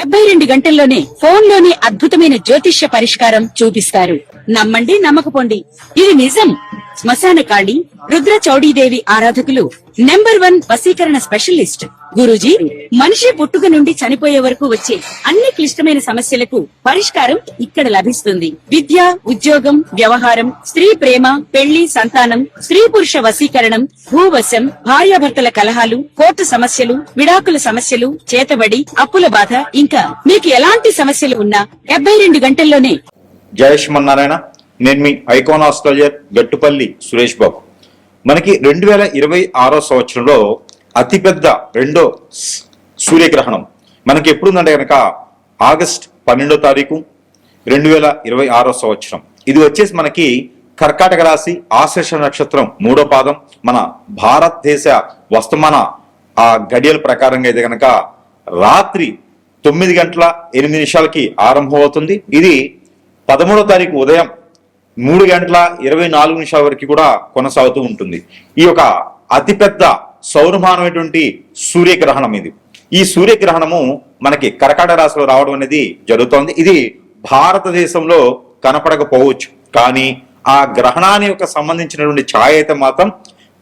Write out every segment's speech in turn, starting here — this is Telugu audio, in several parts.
72 గంటల్లోనే ఫోన్ లోని అద్భుతమైన జ్యోతిష్య పరిష్కారం చూపిస్తారు. నమ్మండి, నమ్మకపోండి, ఇది నిజం. శ్మశాన కాళి రుద్ర చౌడీదేవి ఆరాధకులు నంబర్ 1 వశీకరణ స్పెషలిస్ట్. గురూజీ, మనిషి పుట్టుక నుండి చనిపోయే వరకు వచ్చే అన్ని క్లిష్టమైన సమస్యలకు పరిష్కారం ఇక్కడ లభిస్తుంది. విద్య, ఉద్యోగం, వ్యవహారం, స్త్రీ ప్రేమ, పెళ్లి, సంతానం, స్త్రీ పురుష వశీకరణం, భూవశం, భార్యాభర్తల కలహాలు, కోర్టు సమస్యలు, విడాకుల సమస్యలు, చేతబడి, అప్పుల బాధ, ఇంకా మీకు ఎలాంటి సమస్యలు ఉన్నా 72 గంటల్లోనే. జయ శ్రీమన్నారాయణ. నేను మీ ఐకాన్ ఆస్ట్రాలజర్ గట్టుపల్లి సురేష్ బాబు. మనకి 2026 సంవత్సరంలో అతిపెద్ద రెండో సూర్యగ్రహణం మనకి ఎప్పుడుందంటే కనుక ఆగస్ట్ 12వ తారీఖు 2026 సంవత్సరం. ఇది వచ్చేసి మనకి కర్కాటక రాశి ఆశ్లేష నక్షత్రం 3వ పాదం. మన భారతదేశ వస్తమాన ఆ గడియల ప్రకారంగా అయితే కనుక రాత్రి 9:08 ఆరంభం అవుతుంది. ఇది 13వ తారీఖు ఉదయం 3:24 వరకు కూడా కొనసాగుతూ ఉంటుంది. ఈ యొక్క అతిపెద్ద సౌరమానమైనటువంటి సూర్యగ్రహణం ఇది. ఈ సూర్యగ్రహణము మనకి కర్కాటక రాశిలో రావడం అనేది జరుగుతోంది. ఇది భారతదేశంలో కనపడకపోవచ్చు, కానీ ఆ గ్రహణాన్ని యొక్క సంబంధించినటువంటి ఛాయ అయితే మాత్రం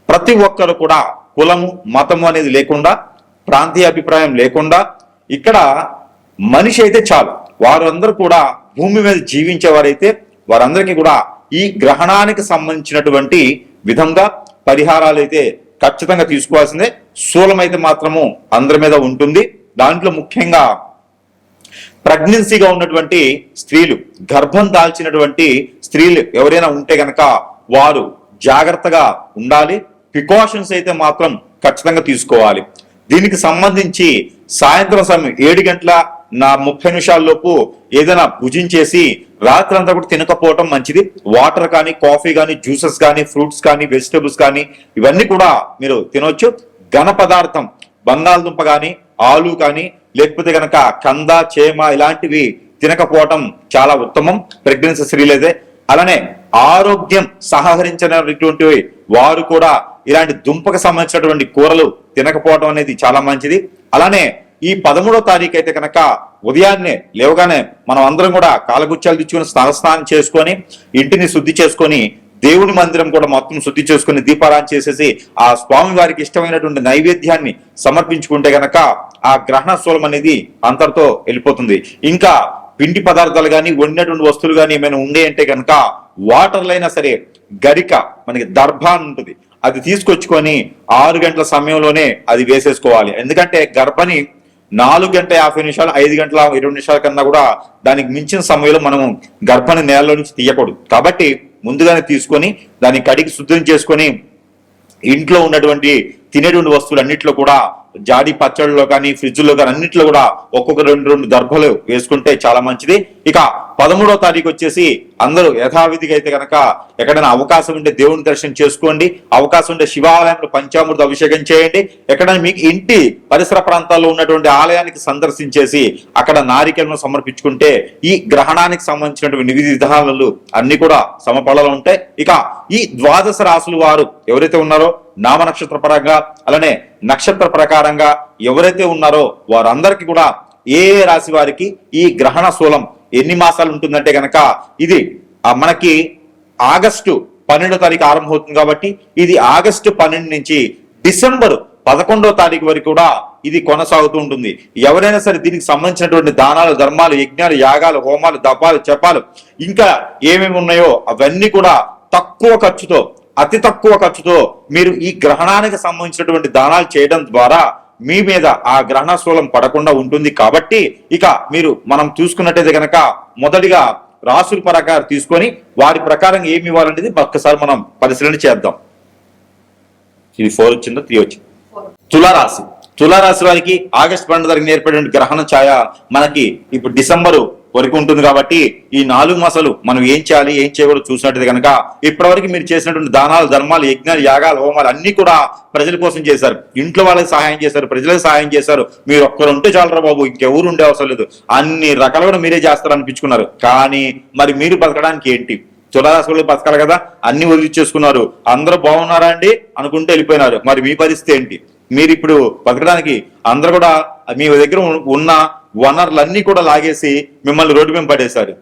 ప్రతి ఒక్కరు కూడా కులము, మతము అనేది లేకుండా, ప్రాంతీయ అభిప్రాయం లేకుండా, ఇక్కడ మనిషి అయితే చాలు, వారందరూ కూడా భూమి మీద జీవించేవారైతే వారందరికీ కూడా ఈ గ్రహణానికి సంబంధించినటువంటి విధంగా పరిహారాలు అయితే ఖచ్చితంగా తీసుకోవాల్సిందే. శూలం అయితే మాత్రము అందరి మీద ఉంటుంది. దాంట్లో ముఖ్యంగా ప్రెగ్నెన్సీగా ఉన్నటువంటి స్త్రీలు, గర్భం దాల్చినటువంటి స్త్రీలు ఎవరైనా ఉంటే గనక వారు జాగ్రత్తగా ఉండాలి. ప్రికాషన్స్ అయితే మాత్రం ఖచ్చితంగా తీసుకోవాలి. దీనికి సంబంధించి సాయంత్రం సమయం 7:30 లోపు ఏదైనా భుజించేసి రాత్రంతా కూడా తినకపోవటం మంచిది. వాటర్ కానీ, కాఫీ కానీ, జ్యూసెస్ కానీ, ఫ్రూట్స్ కానీ, వెజిటబుల్స్ కానీ ఇవన్నీ కూడా మీరు తినవచ్చు. ఘన పదార్థం బంగాళదుంప కానీ, ఆలు కానీ, లేకపోతే కనుక కంద, చేమ ఇలాంటివి తినకపోవటం చాలా ఉత్తమం ప్రెగ్నెన్సీ స్త్రీలైతే. అలానే ఆరోగ్యం సహకరించినటువంటి వారు కూడా ఇలాంటి దుంపకు సంబంధించినటువంటి కూరలు తినకపోవడం అనేది చాలా మంచిది. అలానే ఈ 13వ తారీఖు అయితే కనుక ఉదయాన్నే లేవగానే మనం అందరం కూడా కాలగుచ్చాలు తెచ్చుకొని స్నానం చేసుకొని ఇంటిని శుద్ధి చేసుకొని దేవుని మందిరం కూడా మొత్తం శుద్ధి చేసుకుని దీపారాధన చేసేసి ఆ స్వామి వారికి ఇష్టమైనటువంటి నైవేద్యాన్ని సమర్పించుకుంటే గనక ఆ గ్రహణ శూలం అనేది అంతటితో వెళ్ళిపోతుంది. ఇంకా పిండి పదార్థాలు కానీ, వండినటువంటి వస్తువులు కానీ ఏమైనా ఉండే అంటే కనుక వాటర్లో అయినా సరే గరిక, మనకి దర్భ ఉంటుంది, అది తీసుకొచ్చుకొని 6 గంటల సమయంలోనే అది వేసేసుకోవాలి. ఎందుకంటే గర్భని 4:50 5:20 కన్నా కూడా దానికి మించిన సమయంలో మనము గర్భాన్ని నేలలో నుంచి తీయకూడదు. కాబట్టి ముందుగానే తీసుకొని దాన్ని కడిగి శుద్ధం చేసుకొని ఇంట్లో ఉన్నటువంటి తినేటువంటి వస్తువులు అన్నింటిలో కూడా జాడి పచ్చళ్ళలో కానీ, ఫ్రిడ్జ్లో కానీ అన్నింటిలో కూడా ఒక్కొక్క 2 దర్భలు వేసుకుంటే చాలా మంచిది. ఇక 13వ తారీఖు వచ్చేసి అందరూ యథావిధిగా అయితే కనుక ఎక్కడైనా అవకాశం ఉంటే దేవుని దర్శనం చేసుకోండి. అవకాశం ఉంటే శివాలయంలో పంచామృత అభిషేకం చేయండి. ఎక్కడైనా మీకు ఇంటి పరిసర ప్రాంతాల్లో ఉన్నటువంటి ఆలయానికి సందర్శించేసి అక్కడ నారికేలను సమర్పించుకుంటే ఈ గ్రహణానికి సంబంధించినటువంటి విధి విధానాలు అన్ని కూడా సమఫలాలు ఉంటాయి. ఇక ఈ 12 రాశులు వారు ఎవరైతే ఉన్నారో నామ నక్షత్ర పరంగా, అలానే నక్షత్ర ప్రకారంగా ఎవరైతే ఉన్నారో వారందరికీ కూడా ఏ రాశి వారికి ఈ గ్రహణ శూలం ఎన్ని మాసాలు ఉంటుందంటే గనక ఇది మనకి ఆగస్టు 12వ తారీఖు ఆరంభమవుతుంది. కాబట్టి ఇది ఆగస్టు 12 నుంచి డిసెంబర్ 11వ తారీఖు వరకు కూడా ఇది కొనసాగుతూ ఉంటుంది. ఎవరైనా సరే దీనికి సంబంధించినటువంటి దానాలు, ధర్మాలు, యజ్ఞాలు, యాగాలు, హోమాలు, దపాలు, జపాలు ఇంకా ఏమేమి ఉన్నాయో అవన్నీ కూడా తక్కువ ఖర్చుతో, అతి తక్కువ ఖర్చుతో మీరు ఈ గ్రహణానికి సంబంధించినటువంటి దానాలు చేయడం ద్వారా మీ మీద ఆ గ్రహణ శూలం పడకుండా ఉంటుంది. కాబట్టి ఇక మనం చూసుకున్నట్టయితే కనుక మొదటిగా రాసుల ప్రకారం తీసుకొని వారి ప్రకారం ఏమి ఇవ్వాలనేది ఒక్కసారి మనం పరిశీలన చేద్దాం. ఇది 4 వచ్చిందో 3 వచ్చింది. తులారాశి. తులారాశి వారికి ఆగస్టు 12 తారీఖున ఏర్పడిన గ్రహణ ఛాయ మనకి ఇప్పుడు డిసెంబరు వరకు ఉంటుంది. కాబట్టి ఈ 4 మాసాలు మనం ఏం చేయాలి, ఏం చేయకూడదు చూసినట్టయితే కనుక ఇప్పటివరకు మీరు చేసినటువంటి దానాలు, ధర్మాలు, యజ్ఞాలు, యాగాలు, హోమాలు అన్ని కూడా ప్రజల కోసం చేశారు. ఇంట్లో వాళ్ళకి సహాయం చేశారు, ప్రజలకు సహాయం చేశారు. మీరు ఒక్కరు ఉంటే చాలరా బాబు, ఇంకెవరు ఉండే అవసరం లేదు, అన్ని రకాలుగా మీరే చేస్తారు అనిపించుకున్నారు. కానీ మరి మీరు బతకడానికి ఏంటి? తులారాశి వాళ్ళు బతకాలి కదా, అన్ని వదిలిచ్చేసుకున్నారు. అందరూ బాగున్నారా అండి అనుకుంటే వెళ్ళిపోయినారు. మరి మీ పరిస్థితి ఏంటి? మీరు ఇప్పుడు బతకడానికి అందరూ కూడా మీ దగ్గర ఉన్న వనరులన్నీ కూడా లాగేసి మిమ్మల్ని రోడ్డు మీద పడేశారు.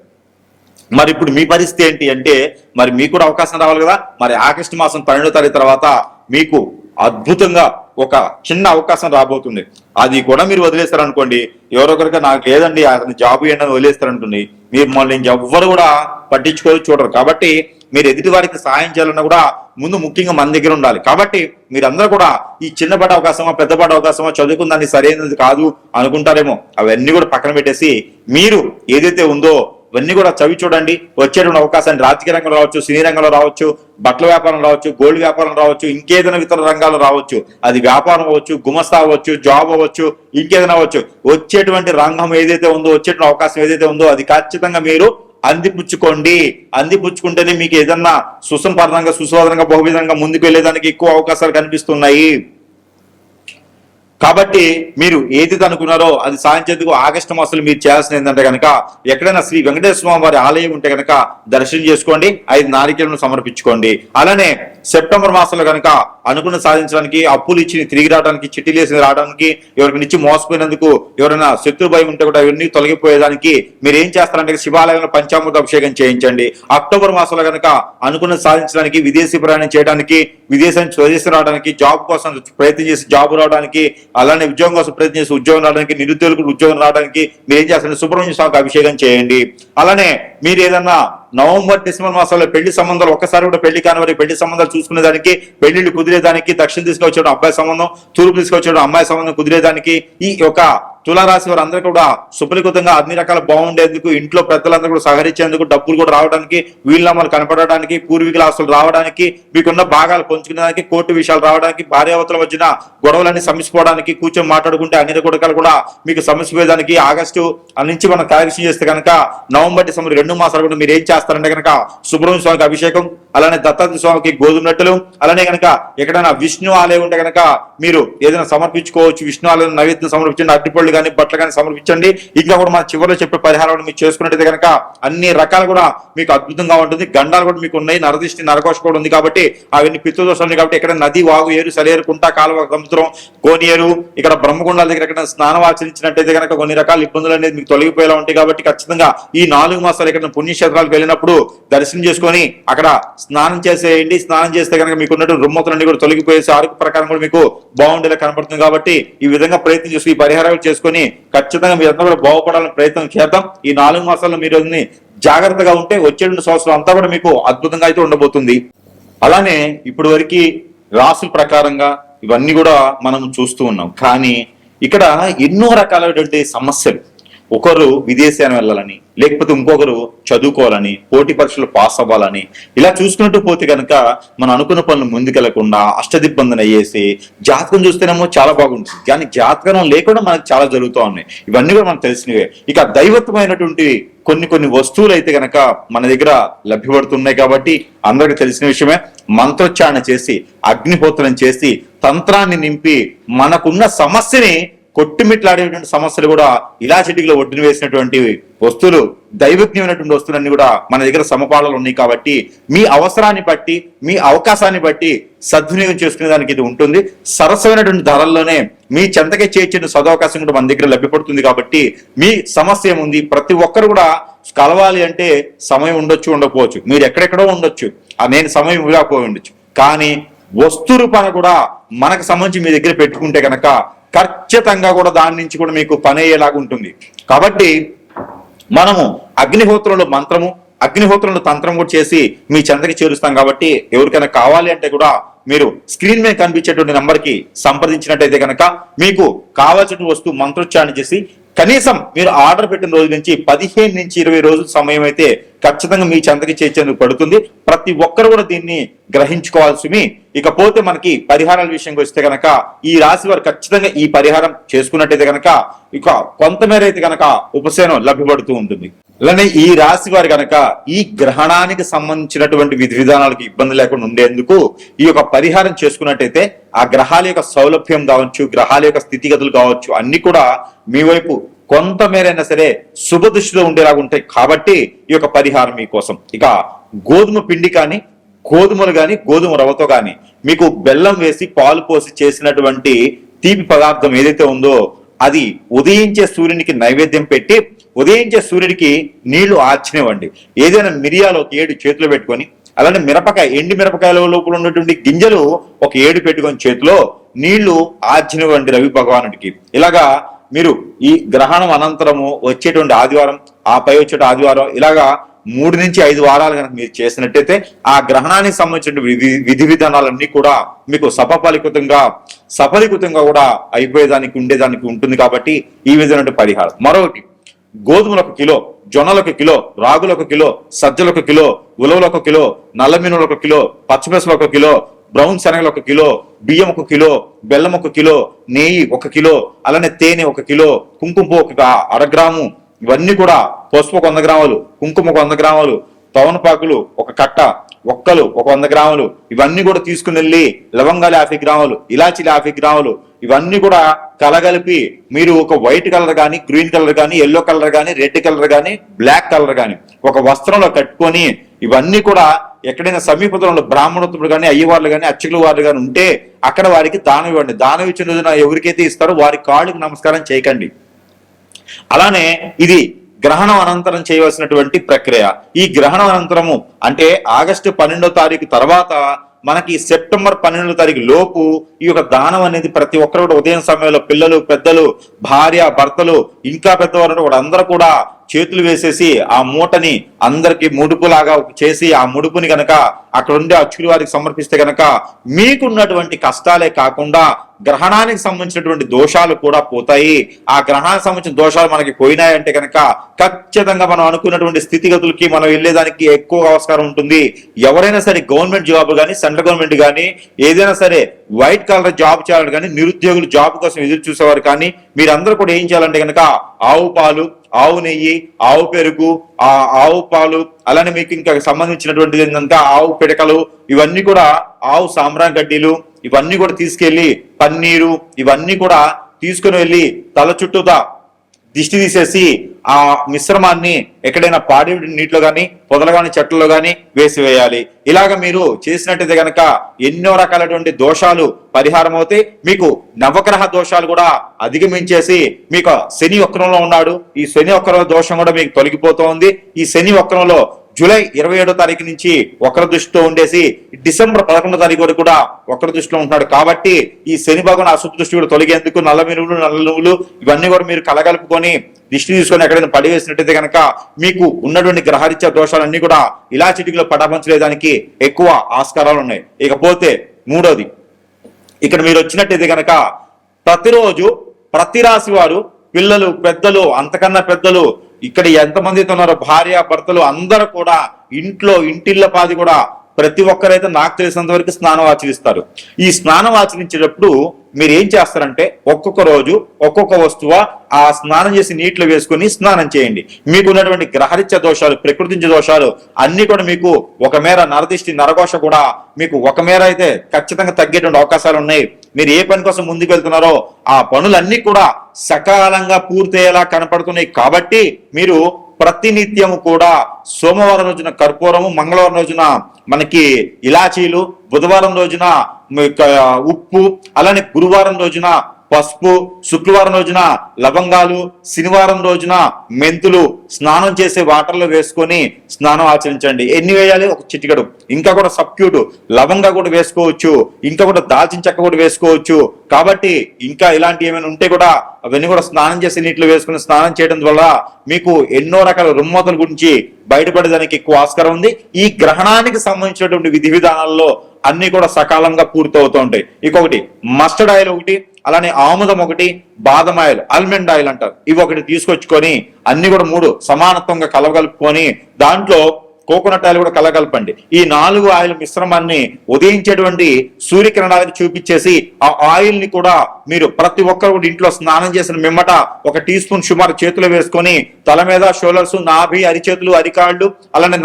మరి ఇప్పుడు మీ పరిస్థితి ఏంటి అంటే, మరి మీకు కూడా అవకాశం రావాలి కదా. మరి ఆగస్టు మాసం 12వ తారీఖు తర్వాత మీకు అద్భుతంగా ఒక చిన్న అవకాశం రాబోతుంది. అది కూడా మీరు వదిలేస్తారనుకోండి, ఎవరొకరికి నాకు లేదండి అతని జాబ్ ఏంటని వదిలేస్తారనుకోండి, మీరు మళ్ళీ ఎవ్వరు కూడా పట్టించుకోవాలి, చూడరు. కాబట్టి మీరు ఎదుటి వారికి సహాయం చేయాలన్నా కూడా ముందు ముఖ్యంగా మన దగ్గర ఉండాలి. కాబట్టి మీరందరూ కూడా ఈ చిన్నపాటి అవకాశమా పెద్దపాటి అవకాశమా చదువుకుందాన్ని సరైనది కాదు అనుకుంటారేమో, అవన్నీ కూడా పక్కన పెట్టేసి మీరు ఏదైతే ఉందో ఇవన్నీ కూడా చవి చూడండి. వచ్చేటువంటి అవకాశాన్ని రాజకీయ రంగంలో రావచ్చు, సినీ రంగంలో రావచ్చు, బట్టల వ్యాపారం రావచ్చు, గోల్డ్ వ్యాపారం రావచ్చు, ఇంకేదైనా ఇతర రంగాల్లో రావచ్చు. అది వ్యాపారం అవ్వచ్చు, గుమస్తా అవ్వచ్చు, జాబ్ అవ్వచ్చు, ఇంకేదైనా అవ్వచ్చు. వచ్చేటువంటి రంగం ఏదైతే ఉందో, వచ్చేటువంటి అవకాశం ఏదైతే ఉందో అది ఖచ్చితంగా మీరు అందిపుచ్చుకోండి. అందిపుచ్చుకుంటేనే మీకు ఏదన్నా సుసంపన్నంగా, సుశోధనంగా, బహువిధంగా ముందుకు వెళ్ళేదానికి ఎక్కువ అవకాశాలు కనిపిస్తున్నాయి. కాబట్టి మీరు ఏదైతే అనుకున్నారో అది సాధించేందుకు ఆగస్టు మాసంలో మీరు చేయాల్సింది ఏంటంటే కనుక, ఎక్కడైనా శ్రీ వెంకటేశ్వర స్వామి వారి ఆలయం ఉంటే కనుక దర్శనం చేసుకోండి, 5 నారికేలను సమర్పించుకోండి. అలానే సెప్టెంబర్ మాసంలో కనుక అనుకున్న సాధించడానికి, అప్పులు ఇచ్చి తిరిగి రావడానికి, చిట్టీలు వేసి రావడానికి, ఎవరికి నుంచి మోసపోయినందుకు ఎవరైనా శత్రు భయం ఉంటే కూడా అవన్నీ తొలగిపోయేదానికి మీరు ఏం చేస్తారంటే శివాలయంలో పంచామృత అభిషేకం చేయించండి. అక్టోబర్ మాసంలో కనుక అనుకున్న సాధించడానికి, విదేశీ ప్రయాణం చేయడానికి, స్వదేశం రావడానికి, జాబ్ కోసం ప్రయత్నం చేసి జాబ్ రావడానికి, అలానే ఉద్యోగం కోసం ప్రయత్నం చేసి ఉద్యోగం రావడానికి, నిరుద్యోగులకు ఉద్యోగం రావడానికి మీరు ఏం చేస్తారంటే సుబ్రహ్మణ్య స్వామికి అభిషేకం చేయండి. అలానే మీరు ఏదన్నా నవంబర్ డిసెంబర్ మాసాల్లో పెళ్లి సంబంధాలు, ఒక్కసారి కూడా పెళ్లి కాని వారికి పెళ్లి సంబంధాలు చూసుకునేదానికి, పెళ్లిళ్ళు కుదిరేదానికి, దక్షిణ తీసుకొచ్చేయడం అబ్బాయి సంబంధం, తూర్పు తీసుకొచ్చేయడం అమ్మాయి సంబంధం కుదిరేదానికి, ఈ యొక్క తులారాశి వారు అందరూ కూడా సుపరికృతంగా అన్ని రకాల బాగుండేందుకు, ఇంట్లో పెద్దలందరూ కూడా సహకరించేందుకు, డబ్బులు కూడా రావడానికి, వీళ్ళనామాలు కనపడడానికి, పూర్వీకుల ఆస్తులు రావడానికి, మీకున్న భాగాలు పంచుకునేదానికి, కోర్టు విషయాలు రావడానికి, భార్యావతుల మధ్యన గొడవలన్నీ సమసిపోవడానికి, కూర్చొని మాట్లాడుకుంటే అన్ని రకాలు కూడా మీకు సమసిపోయేదానికి ఆగస్టు నుంచి మనం కలెక్షన్ చేస్తే కనుక నవంబర్ డిసెంబర్ 2 మాసాలు కూడా మీరు ఏం చేస్తారంటే కనుక సుబ్రహ్మణ్య స్వామికి అభిషేకం, అలానే దత్తాత్రేయ స్వామికి గోధుమ రొట్టెలు, అలానే కనుక ఎక్కడైనా విష్ణు ఆలయం ఉంటే కనుక మీరు ఏదైనా సమర్పించుకోవచ్చు. విష్ణు ఆలయం నైవేద్యం సమర్పించండి, అరటిపళ్ళు కానీ బట్టలు కానీ సమర్పించండి. ఇంకా కూడా మన చివరిలో చెప్పే పరిహారాలు మీరు చేసుకున్నట్టయితే కనుక అన్ని రకాలు కూడా మీకు అద్భుతంగా ఉంటుంది. గండాలు కూడా మీకు ఉన్నాయి, నరదృష్టి నరకోశ కూడా ఉంది కాబట్టి అవన్నీ పితృదోషాలు ఉన్నాయి. కాబట్టి ఎక్కడ నది, వాగు, ఏరు, సలేరు, కుంట, కాలువ, సముద్రం, కోనేరు, ఇక్కడ బ్రహ్మగుండాల దగ్గర ఎక్కడ స్నానం ఆచరించినట్టయితే కనుక కొన్ని రకాల ఇబ్బందులు అనేది మీకు తొలగిపోయేలా ఉంటాయి. కాబట్టి ఖచ్చితంగా ఈ 4 మాసాలు ఎక్కడ పుణ్యక్షేత్రాలకు వెళ్ళినప్పుడు దర్శనం చేసుకొని అక్కడ స్నానం చేసేయండి. స్నానం చేస్తే కనుక మీకు ఉన్నటువంటి రుమ్మతులన్నీ కూడా తొలగిపోయేసి ఆరోగ్య ప్రకారం కూడా మీకు బాగుండేలా కనపడుతుంది. కాబట్టి ఈ విధంగా ప్రయత్నం చేసి ఈ పరిహారాలు చేసుకొని ఖచ్చితంగా మీరంతా కూడా బాగుపడాలని ప్రయత్నం చేద్దాం. ఈ 4 మాసాల్లో మీరు జాగ్రత్తగా ఉంటే వచ్చే 2 సంవత్సరాలు అంతా కూడా మీకు అద్భుతంగా అయితే ఉండబోతుంది. అలానే ఇప్పటి వరకు రాసుల ప్రకారంగా ఇవన్నీ కూడా మనం చూస్తూ ఉన్నాం. కానీ ఇక్కడ ఎన్నో రకాలైనటువంటి సమస్యలు, ఒకరు విదేశాన్ని వెళ్ళాలని, లేకపోతే ఇంకొకరు చదువుకోవాలని, పోటీ పరీక్షలు పాస్ అవ్వాలని, ఇలా చూసుకుంటూ పోతే కనుక మనం అనుకున్న పనులు ముందుకెళ్లకుండా అష్టదిబ్బందన అయ్యేసి, జాతకం చూస్తేనేమో చాలా బాగుంటుంది కానీ జాతకం లేకుండా మనకు చాలా జరుగుతూ ఉన్నాయి. ఇవన్నీ కూడా మనకు తెలిసినవే. ఇక దైవత్వమైనటువంటి కొన్ని వస్తువులు అయితే కనుక మన దగ్గర లభ్యపడుతున్నాయి కాబట్టి అందరికి తెలిసిన విషయమే. మంత్రోచ్చారణ చేసి, అగ్నిహోత్రం చేసి, తంత్రాన్ని నింపి మనకున్న సమస్యని కొట్టుమిట్లాడేటువంటి సమస్యలు కూడా ఇలా చిటికలో ఒడ్డున వేసినటువంటి వస్తువులు, దైవజ్ఞమైనటువంటి వస్తువులన్నీ కూడా మన దగ్గర సమపాళలు ఉన్నాయి. కాబట్టి మీ అవసరాన్ని బట్టి, మీ అవకాశాన్ని బట్టి సద్వినియోగం చేసుకునే దానికి ఇది ఉంటుంది. సరసమైనటువంటి ధరల్లోనే మీ చెంతకే చేర్చిన సదవకాశం కూడా మన దగ్గర లభ్యపడుతుంది. కాబట్టి మీ సమస్య ఏముంది, ప్రతి ఒక్కరు కూడా కలవాలి అంటే సమయం ఉండొచ్చు, ఉండకపోవచ్చు, మీరు ఎక్కడెక్కడో ఉండొచ్చు, నేను సమయం ఇవ్వకపోయి ఉండొచ్చు. కానీ వస్తు రూపాన్ని కూడా మనకు సంబంధించి మీ దగ్గర పెట్టుకుంటే కనుక ఖచ్చితంగా కూడా దాని నుంచి కూడా మీకు పని అయ్యేలాగా ఉంటుంది. కాబట్టి మనము అగ్నిహోత్రంలో మంత్రము, అగ్నిహోత్రంలో తంత్రం కూడా చేసి మీ చెంతకి చేరుస్తాం. కాబట్టి ఎవరికైనా కావాలి అంటే కూడా మీరు స్క్రీన్ మీద కనిపించేటువంటి నంబర్కి సంప్రదించినట్టయితే కనుక మీకు కావాల్సిన వస్తువు మంత్రోచ్చారణ చేసి కనీసం మీరు ఆర్డర్ పెట్టిన రోజు నుంచి 15 నుంచి 20 రోజుల సమయం అయితే ఖచ్చితంగా మీ చెంతకి చేర్చేందుకు పడుతుంది. ప్రతి ఒక్కరు కూడా దీన్ని గ్రహించుకోవాల్సి. ఇకపోతే మనకి పరిహారాల విషయంకి వస్తే కనుక ఈ రాశి వారు ఖచ్చితంగా ఈ పరిహారం చేసుకున్నట్టయితే కనుక ఇక కొంతమేర అయితే కనుక ఉపశమనం లభ్యపడుతూ ఉంటుంది. అలానే ఈ రాశి వారు కనుక ఈ గ్రహణానికి సంబంధించినటువంటి విధి విధానాలకు ఇబ్బంది లేకుండా ఉండేందుకు ఈ యొక్క పరిహారం చేసుకున్నట్టయితే ఆ గ్రహాల యొక్క సౌలభ్యం కావచ్చు, గ్రహాల యొక్క స్థితిగతులు కావచ్చు, అన్ని కూడా మీ వైపు కొంతమేరైనా సరే శుభ దృష్టిలో ఉండేలాగా ఉంటాయి. కాబట్టి ఈ యొక్క పరిహారం మీకోసం. ఇక గోధుమ పిండి కానీ, గోధుమలు కానీ, గోధుమ రవ్వతో కానీ మీకు బెల్లం వేసి పాలు పోసి చేసినటువంటి తీపి పదార్థం ఏదైతే ఉందో అది ఉదయించే సూర్యునికి నైవేద్యం పెట్టి ఉదయించే సూర్యుడికి నీళ్లు ఆర్చినివ్వండి. ఏదైనా మిరియాలు ఒక 7 చేతిలో పెట్టుకొని, అలానే ఎండి మిరపకాయల లోపల ఉన్నటువంటి గింజలు ఒక 7 పెట్టుకొని చేతిలో నీళ్లు ఆర్చినివ్వండి రవి భగవానుడికి. ఇలాగా మీరు ఈ గ్రహణం అనంతరము వచ్చేటువంటి ఆదివారం, ఆ పై వచ్చే ఆదివారం, ఇలాగా 3 నుంచి 5 వారాలు కనుక మీరు చేసినట్టయితే ఆ గ్రహణానికి సంబంధించిన విధి విధానాలన్నీ కూడా మీకు సఫలీకృతంగా కూడా అయిపోయేదానికి ఉండేదానికి ఉంటుంది. కాబట్టి ఈ విధమైన పరిహారం. మరొకటి, గోధుమలు 1 కిలో, జొన్నలు 1 కిలో, రాగులు 1 కిలో, సజ్జలు 1 కిలో, ఉలవలు 1 కిలో, నల్ల మినుములు 1 కిలో, పచ్చిమిరపలు 1 కిలో, బ్రౌన్ శనగలు 1 కిలో, బియ్యం 1 కిలో, బెల్లం 1 కిలో, నెయ్యి 1 కిలో, అలానే తేనె 1 కిలో, కుంకుమ 1 గ్రాము, ఇవన్నీ కూడా పసుపు 100 గ్రాములు, కుంకుమ 100 గ్రాములు, తవనపాకులు 1 కట్ట, ఒక్కలు 100 గ్రాములు, ఇవన్నీ కూడా తీసుకుని వెళ్ళి లవంగాలు 50 గ్రాములు, ఇలాచీలు 50 గ్రాములు, ఇవన్నీ కూడా కలగలిపి మీరు ఒక వైట్ కలర్ కానీ, గ్రీన్ కలర్ కానీ, ఎల్లో కలర్ కానీ, రెడ్ కలర్ కానీ, బ్లాక్ కలర్ కానీ ఒక వస్త్రంలో కట్టుకొని ఇవన్నీ కూడా ఎక్కడైనా సమీపంలో బ్రాహ్మణోత్తములు కానీ, అయ్యవార్లు కానీ, అర్చకుల వారు కానీ ఉంటే అక్కడ వారికి దానం ఇవ్వండి. దానం ఇచ్చిన రోజున ఎవరికైతే ఇస్తారో వారి కాళ్ళకి నమస్కారం చేయకండి. అలానే ఇది గ్రహణం అనంతరం చేయవలసినటువంటి ప్రక్రియ. ఈ గ్రహణం అనంతరము అంటే ఆగస్టు 12వ తారీఖు తర్వాత మనకి సెప్టెంబర్ 12వ తారీఖు లోపు ఈ యొక్క దానం అనేది ప్రతి ఒక్కరు కూడా ఉదయం సమయంలో పిల్లలు, పెద్దలు, భార్య, భర్తలు, ఇంకా పెద్దవారు కూడా అందరూ కూడా చేతులు వేసేసి ఆ మూటని అందరికి ముడుపులాగా చేసి ఆ ముడుపుని గనక అక్కడ ఉండే అర్చకుల వారికి సమర్పిస్తే గనక మీకున్నటువంటి కష్టాలే కాకుండా గ్రహణానికి సంబంధించినటువంటి దోషాలు కూడా పోతాయి. ఆ గ్రహణానికి సంబంధించిన దోషాలు మనకి పోయినాయంటే కనుక ఖచ్చితంగా మనం అనుకున్నటువంటి స్థితిగతులకి మనం వెళ్ళేదానికి ఎక్కువ ఆస్కారం ఉంటుంది. ఎవరైనా సరే గవర్నమెంట్ జాబ్ కానీ, సెంట్రల్ గవర్నమెంట్ కానీ, ఏదైనా సరే వైట్ కలర్ జాబ్ చేయాలని కానీ, నిరుద్యోగులు జాబ్ కోసం ఎదురు చూసేవారు కానీ మీరందరూ కూడా ఏం చేయాలంటే కనుక ఆవు పాలు, ఆవు నెయ్యి, ఆవు పెరుగు, ఆవు పాలు, అలానే మీకు ఇంకా సంబంధించినటువంటిది ఏంటంటే ఆవు పిడకలు, ఇవన్నీ కూడా ఆవు సాంబ్రాన్ గడ్డీలు, ఇవన్నీ కూడా తీసుకెళ్లి పన్నీరు, ఇవన్నీ కూడా తీసుకుని వెళ్ళి తల చుట్టూతా దిష్టి తీసేసి ఆ మిశ్రమాన్ని ఎక్కడైనా పాడి నీటిలో కానీ, పొదలు కానీ, చెట్లలో కానీ వేసివేయాలి. ఇలాగ మీరు చేసినట్టయితే కనుక ఎన్నో రకాలటువంటి దోషాలు పరిహారం అవుతాయి. మీకు నవగ్రహ దోషాలు కూడా అధిగమించేసి మీకు శని వక్రంలో ఉన్నాడు, ఈ శని వక్ర దోషం కూడా మీకు తొలగిపోతోంది. ఈ శని వక్రంలో జూలై 27వ తారీఖు నుంచి వక్ర దృష్టితో ఉండేసి డిసెంబర్ 11వ తారీఖు వరకు కూడా వక్ర దృష్టిలో ఉంటున్నాడు. కాబట్టి ఈ శని భగవాన్ అశుద్ధ దృష్టి కూడా తొలగేందుకు నల్ల మినుములు, నల్ల నువ్వులు ఇవన్నీ కూడా మీరు కలగలుపుకొని దిష్టి తీసుకొని ఎక్కడైనా పడివేసినట్టయితే కనుక మీకు ఉన్నటువంటి గ్రహరీత్యా దోషాలన్నీ కూడా ఇలా చిటికలో పటాపంచలేదానికి ఎక్కువ ఆస్కారాలు ఉన్నాయి. ఇకపోతే 3వది, ఇక్కడ మీరు వచ్చినట్టయితే కనుక ప్రతిరోజు ప్రతి రాశి వారు, పిల్లలు, పెద్దలు, అంతకన్నా పెద్దలు, ఇక్కడ ఎంతమంది ఉన్నారో భార్య, భర్తలు అందరూ కూడా ఇంటిళ్ళ పాది కూడా ప్రతి ఒక్కరైతే నాకు తెలిసినంత వరకు స్నానం ఆచరిస్తారు. ఈ స్నానం ఆచరించేటప్పుడు మీరు ఏం చేస్తారంటే ఒక్కొక్క రోజు ఒక్కొక్క వస్తువు ఆ స్నానం చేసి నీటిలో వేసుకుని స్నానం చేయండి. మీకు ఉన్నటువంటి గ్రహరీత్య దోషాలు, ప్రకృతించే దోషాలు అన్ని కూడా మీకు ఒక మేర నరదిష్టి, నరఘోష కూడా మీకు ఒక మేర అయితే ఖచ్చితంగా తగ్గేటువంటి అవకాశాలు ఉన్నాయి. మీరు ఏ పని కోసం ముందుకు వెళ్తున్నారో ఆ పనులన్నీ కూడా సకాలంగా పూర్తయ్యేలా కనపడుతున్నాయి. కాబట్టి మీరు ప్రతినిత్యము కూడా సోమవారం రోజున కర్పూరము, మంగళవారం రోజున మనకి ఇలాచీలు, బుధవారం రోజున ఉప్పు, అలానే గురువారం రోజున పసుపు, శుక్రవారం రోజున లవంగాలు, శనివారం రోజున మెంతులు స్నానం చేసే వాటర్లో వేసుకొని స్నానం ఆచరించండి. ఎన్ని వేయాలి? ఒక చిటికెడు. ఇంకా కూడా సబ్క్యూట్ లవంగా కూడా వేసుకోవచ్చు, ఇంకా కూడా దాల్చిన చెక్క కూడా వేసుకోవచ్చు. కాబట్టి ఇంకా ఇలాంటి ఏమైనా ఉంటే కూడా అవన్నీ కూడా స్నానం చేసే నీటిలో వేసుకుని స్నానం చేయడం వల్ల మీకు ఎన్నో రకాల రుమ్మతల గురించి బయటపడేదానికి ఎక్కువ ఆస్కారం ఉంది. ఈ గ్రహణానికి సంబంధించినటువంటి విధి విధానాల్లో అన్ని కూడా సకాలంగా పూర్తవుతూ ఉంటాయి. ఇంకొకటి మస్టర్డ్ ఆయిల్ ఒకటి, అలానే ఆముదం ఒకటి, బాదం ఆయిల్, ఆల్మండ్ ఆయిల్ అంటారు, ఇవి ఒకటి తీసుకొచ్చుకొని అన్ని కూడా 3 సమానత్వంగా కలగలుపుకొని దాంట్లో కోకోనట్ ఆయిల్ కూడా కలగలపండి. ఈ 4 ఆయిల్ మిశ్రమాన్ని ఉదయించేటువంటి సూర్యకిరణాలకు చూపించేసి ఆ ఆయిల్ ని కూడా మీరు ప్రతి ఒక్కరు కూడా ఇంట్లో స్నానం చేసిన మిమ్మట 1 టీ స్పూన్ సుమారు చేతిలో వేసుకొని తల మీద, షోల్డర్స్, నాభి, అరిచేతులు, అరికాళ్ళు, అలానే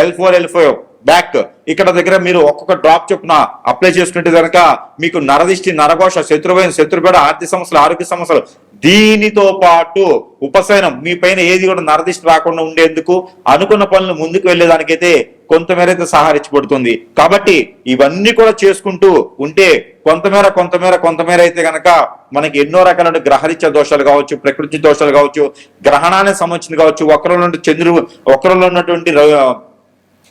L4, L5 బ్యాక్ ఇక్కడ దగ్గర మీరు ఒక్కొక్క డ్రాప్ చొప్పున అప్లై చేసుకుంటే కనుక మీకు నరదిష్టి, నరఘోష, శత్రువైన, శత్రుపేడ, ఆర్థిక సమస్యలు, ఆరోగ్య సమస్యలు, దీనితో పాటు ఉపశయనం మీ పైన ఏది కూడా నరదిష్టి రాకుండా ఉండేందుకు అనుకున్న పనులు ముందుకు వెళ్ళేదానికైతే కొంతమేర అయితే సహకరించబడుతుంది. కాబట్టి ఇవన్నీ కూడా చేసుకుంటూ ఉంటే కొంతమేర అయితే గనక మనకి ఎన్నో రకాల గ్రహరీత్యా దోషాలు కావచ్చు, ప్రకృతి దోషాలు కావచ్చు, గ్రహణానికి సంబంధించింది కావచ్చు, వక్రంలో ఉన్నటువంటి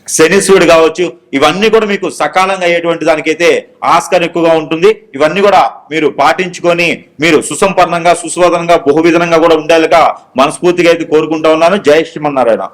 శనీశ్వరుడు కావచ్చు, ఇవన్నీ కూడా మీకు సకాలంగా అయ్యేటువంటి దానికైతే ఆస్కారం ఎక్కువగా ఉంటుంది. ఇవన్నీ కూడా మీరు పాటించుకొని మీరు సుసంపన్నంగా, సుశోధనంగా, బహువిధంగా కూడా ఉండేలాగా మనస్ఫూర్తిగా అయితే కోరుకుంటా ఉన్నాను. జై శ్రీమన్నారాయణ.